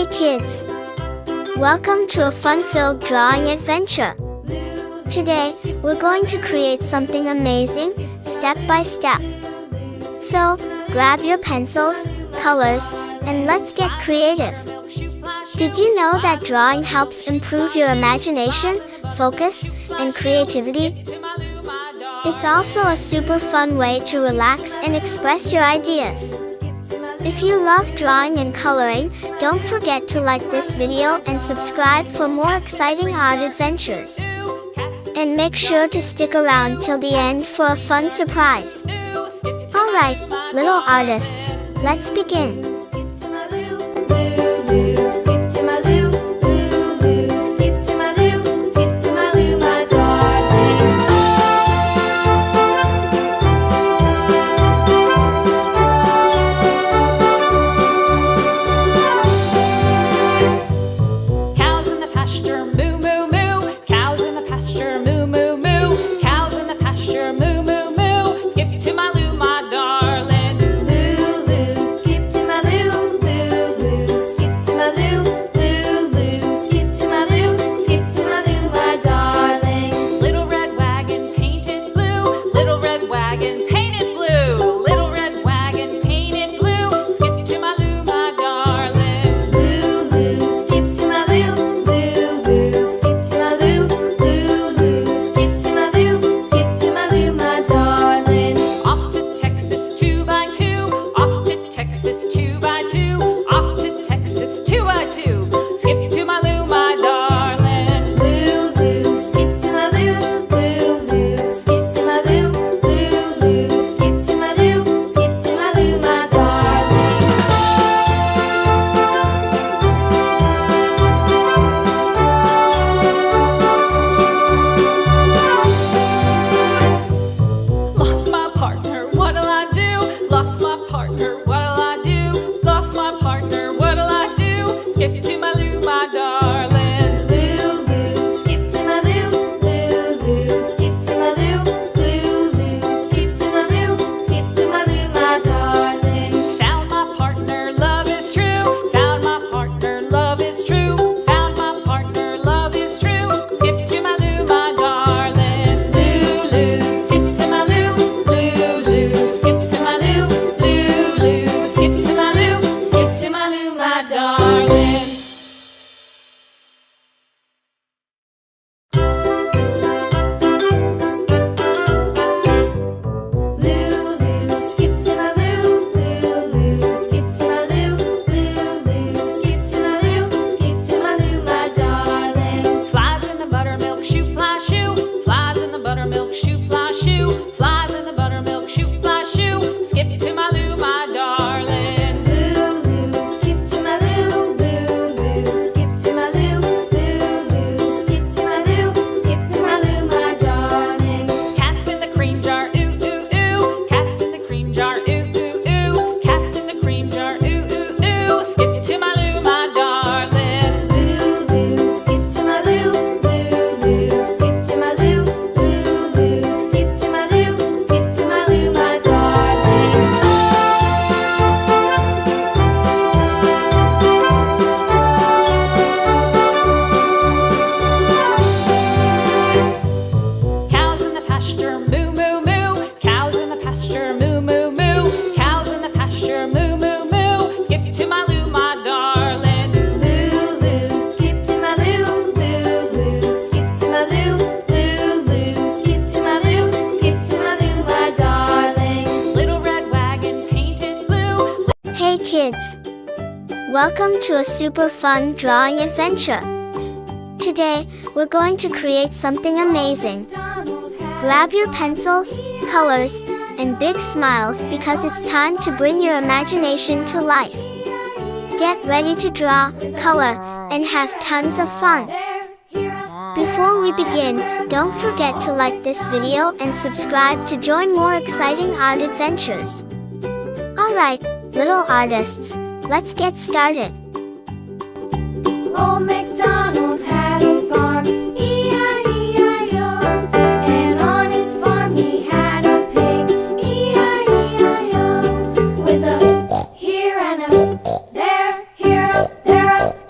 Hey kids! Welcome to a fun-filled drawing adventure. Today, we're going to create something amazing, step by step. So, grab your pencils, colors, and let's get creative. Did you know that drawing helps improve your imagination, focus, and creativity? It's also a super fun way to relax and express your ideas. If you love drawing and coloring, don't forget to like this video and subscribe for more exciting art adventures. And make sure to stick around till the end for a fun surprise. Alright, little artists, let's begin. Hey kids! Welcome to a super fun drawing adventure. Today, we're going to create something amazing. Grab your pencils, colors, and big smiles because it's time to bring your imagination to life. Get ready to draw, color, and have tons of fun. Before we begin, don't forget to like this video and subscribe to join more exciting art adventures. Alright, little artists, let's get started. Old MacDonald had a farm, E-I-E-I-O. And on his farm he had a pig, E-I-E-I-O. With a here and a there, here, up, there, up.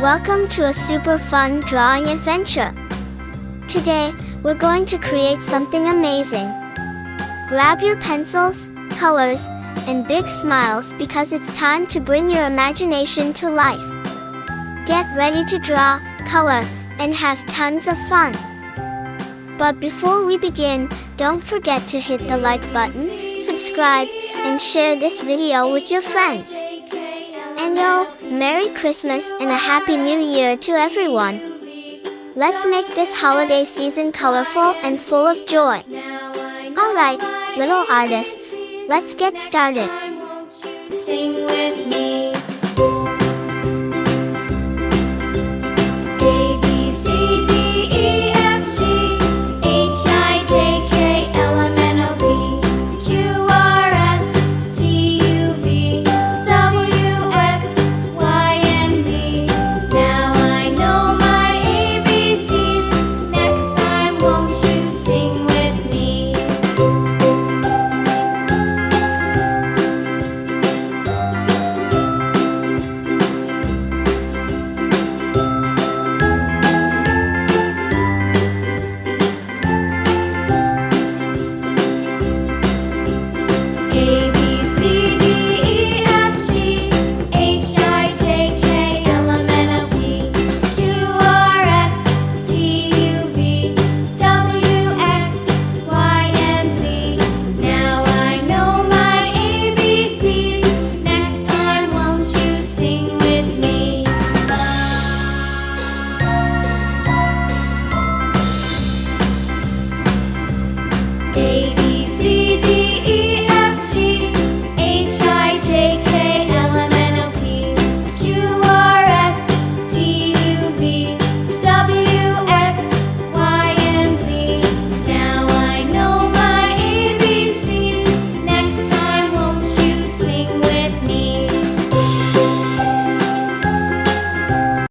Welcome to a super fun drawing adventure. Today, we're going to create something amazing. Grab your pencils, colors, and big smiles because it's time to bring your imagination to life. Get ready to draw, color, and have tons of fun. But before we begin, don't forget to hit the like button, subscribe, and share this video with your friends. And Merry Christmas and a Happy New Year to everyone. Let's make this holiday season colorful and full of joy. Alright, little artists, let's get started. Sing with me.